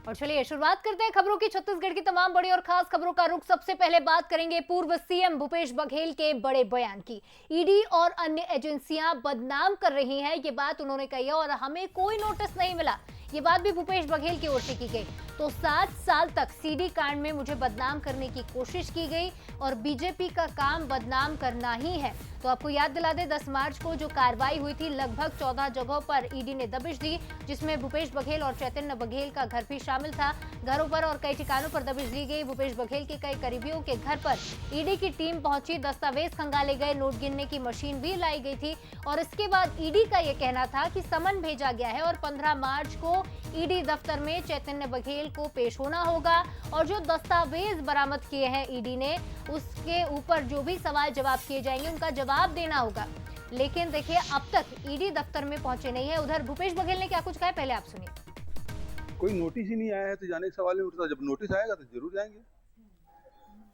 और चलिए शुरुआत करते हैं खबरों की। छत्तीसगढ़ की तमाम बड़ी और खास खबरों का रुख सबसे पहले बात करेंगे पूर्व सीएम भूपेश बघेल के बड़े बयान की। ईडी और अन्य एजेंसियां बदनाम कर रही हैं, ये बात उन्होंने कही है और हमें कोई नोटिस नहीं मिला। ये बात भी भूपेश बघेल की ओर से की गई। तो 7 साल तक सीडी कांड में मुझे बदनाम करने की कोशिश की गई और बीजेपी का काम बदनाम करना ही है। तो आपको याद दिला दे, 10 मार्च को जो कार्रवाई हुई थी, लगभग 14 जगहों पर ईडी ने दबिश दी, जिसमें भूपेश बघेल और चैतन्य बघेल का घर भी शामिल था। घरों पर और कई ठिकानों पर दबिश दी गई। भूपेश बघेल के कई करीबियों के घर पर ईडी की टीम पहुंची, दस्तावेज खंगाले गए, नोट गिनने की मशीन भी लाई गई थी और इसके बाद ईडी का यह कहना था कि समन भेजा गया है और 15 मार्च को ईडी दफ्तर में चैतन्य बघेल को पेश होना होगा और जो दस्तावेज बरामद किए हैं ईडी ने, उसके ऊपर जो भी सवाल जवाब किए जाएंगे उनका जवाब देना होगा। लेकिन देखिए, अब तक ईडी दफ्तर में पहुंचे नहीं है। उधर भूपेश बघेल ने क्या कुछ कहा, पहले आप सुनिए। कोई नोटिस ही नहीं आया है तो जाने का सवाल नहीं उठता। जब नोटिस आएगा तो जरूर जाएंगे।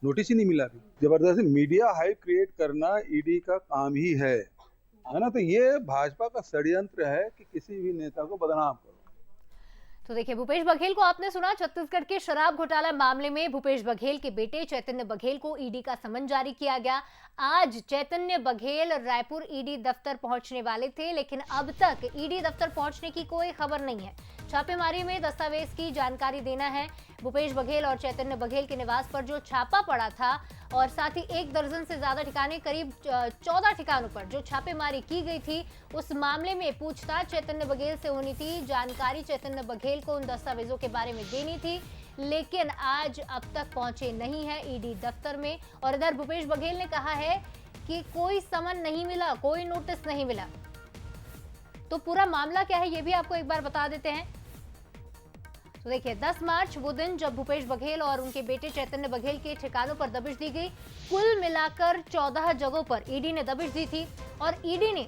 नोटिस ही नहीं मिला अभी। जबरदस्ती मीडिया हाइप क्रिएट करना ईडी का काम ही है ना। तो ये भाजपा का षड्यंत्र है कि किसी भी नेता को बदनाम करो। तो देखिए, भूपेश बघेल को आपने सुना। छत्तीसगढ़ के शराब घोटाला मामले में भूपेश बघेल के बेटे चैतन्य बघेल को ईडी का समन जारी किया गया। आज चैतन्य बघेल रायपुर ईडी दफ्तर पहुंचने वाले थे, लेकिन अब तक ईडी दफ्तर पहुंचने की कोई खबर नहीं है। छापेमारी में दस्तावेज की जानकारी देना है। भूपेश बघेल और चैतन्य बघेल के निवास पर जो छापा पड़ा था और साथ ही 1 दर्जन से ज्यादा ठिकाने, करीब 14 ठिकानों पर जो छापेमारी की गई थी, उस मामले में पूछताछ चैतन्य बघेल से होनी थी। जानकारी चैतन्य बघेल को उन दस्तावेजों के बारे में देनी थी, लेकिन आज अब तक पहुंचे नहीं है ईडी दफ्तर में। और इधर भूपेश बघेल ने कहा है कि कोई समन नहीं मिला, कोई नोटिस नहीं मिला। तो पूरा मामला क्या है ये भी आपको एक बार बता देते हैं। तो देखिए, 10 मार्च वो दिन जब भूपेश बघेल और उनके बेटे चैतन्य बघेल के ठिकानों पर दबिश दी गई। कुल मिलाकर 14 जगहों पर ईडी ने दबिश दी थी और ईडी ने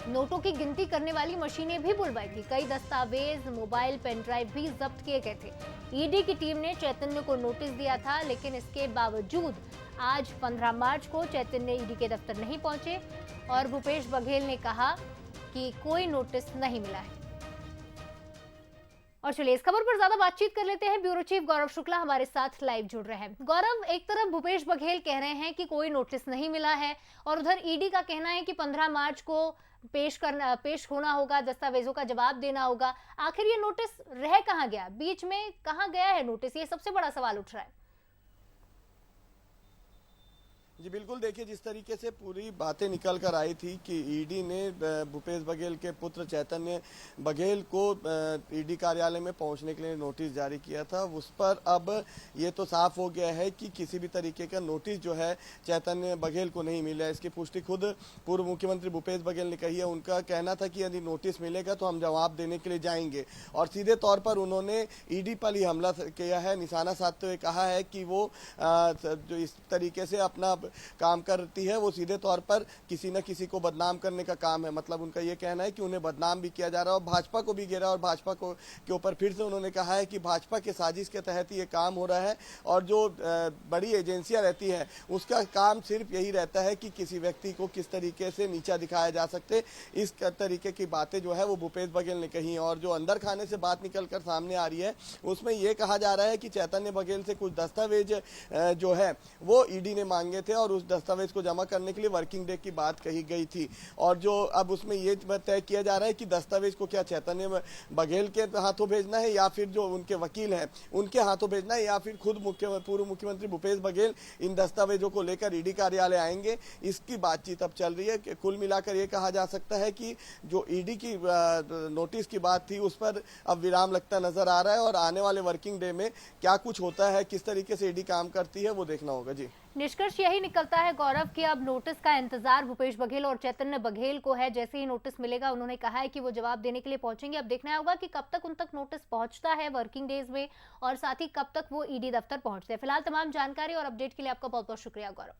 नोटों की गिनती करने वाली मशीनें भी बुलवाई थी। कई दस्तावेज, मोबाइल, पेन ड्राइव भी जब्त किए गए थे। ईडी की टीम ने चैतन्य को नोटिस दिया था, लेकिन इसके बावजूद आज 15 मार्च को चैतन्य ईडी के दफ्तर नहीं पहुंचे और भूपेश बघेल ने कहा कि कोई नोटिस नहीं मिला है। और चलिए इस खबर पर ज्यादा बातचीत कर लेते हैं। ब्यूरो चीफ गौरव शुक्ला हमारे साथ लाइव जुड़ रहे हैं। गौरव, एक तरफ भूपेश बघेल कह रहे हैं कि कोई नोटिस नहीं मिला है और उधर ईडी का कहना है कि 15 मार्च को पेश होना होगा, दस्तावेजों का जवाब देना होगा। आखिर ये नोटिस रह कहां गया, बीच में कहां गया है नोटिस, ये सबसे बड़ा सवाल उठ रहा है। जी बिल्कुल, देखिए जिस तरीके से पूरी बातें निकल कर आई थी कि ईडी ने भूपेश बघेल के पुत्र चैतन्य बघेल को ईडी कार्यालय में पहुंचने के लिए नोटिस जारी किया था, उस पर अब ये तो साफ हो गया है कि किसी भी तरीके का नोटिस जो है चैतन्य बघेल को नहीं मिला। इसकी पुष्टि खुद पूर्व मुख्यमंत्री भूपेश बघेल ने कही है। उनका कहना था कि यदि नोटिस मिलेगा तो हम जवाब देने के लिए जाएंगे और सीधे तौर पर उन्होंने ईडी पर ही हमला किया है, निशाना साधते हुए कहा है कि वो जो इस तरीके से अपना काम करती है वो सीधे तौर पर किसी न किसी को बदनाम करने का काम है। मतलब उनका ये कहना है कि उन्हें बदनाम भी किया जा रहा है और भाजपा को भी घेरा और भाजपा को के ऊपर फिर से उन्होंने कहा है कि भाजपा के साजिश के तहत ये काम हो रहा है और जो बड़ी एजेंसियां रहती हैं उसका काम सिर्फ यही रहता है कि किसी व्यक्ति को किस तरीके से नीचा दिखाया जा सकते। इस तरीके की बातें जो है वो भूपेश बघेल ने कही और जो अंदर खाने से बात निकल कर सामने आ रही है उसमें ये कहा जा रहा है कि चैतन्य बघेल से कुछ दस्तावेज जो है वो ईडी ने मांगे थे और उस दस्तावेज को जमा करने के लिए वर्किंग डे की बात कही गई थी। और जो अब उसमें ये तय किया जा रहा है कि दस्तावेज को क्या चैतन्य बघेल के हाथों भेजना है या फिर जो उनके वकील हैं उनके हाथों भेजना है या फिर खुद पूर्व मुख्यमंत्री भूपेश बघेल इन दस्तावेजों को लेकर ईडी कार्यालय आएंगे। इसकी बातचीत अब चल रही है। कुल मिलाकर ये कहा जा सकता है कि जो ईडी की नोटिस की बात थी उस पर अब विराम लगता नजर आ रहा है और आने वाले वर्किंग डे में क्या कुछ होता है, किस तरीके से ईडी काम करती है, वो देखना होगा। जी, निष्कर्ष यही निकलता है गौरव कि अब नोटिस का इंतजार भूपेश बघेल और चैतन्य बघेल को है। जैसे ही नोटिस मिलेगा, उन्होंने कहा है कि वो जवाब देने के लिए पहुंचेंगे। अब देखना होगा कि कब तक उन तक नोटिस पहुंचता है वर्किंग डेज में और साथ ही कब तक वो ईडी दफ्तर पहुंचते हैं। फिलहाल तमाम जानकारी और अपडेट के लिए आपका बहुत बहुत शुक्रिया गौरव।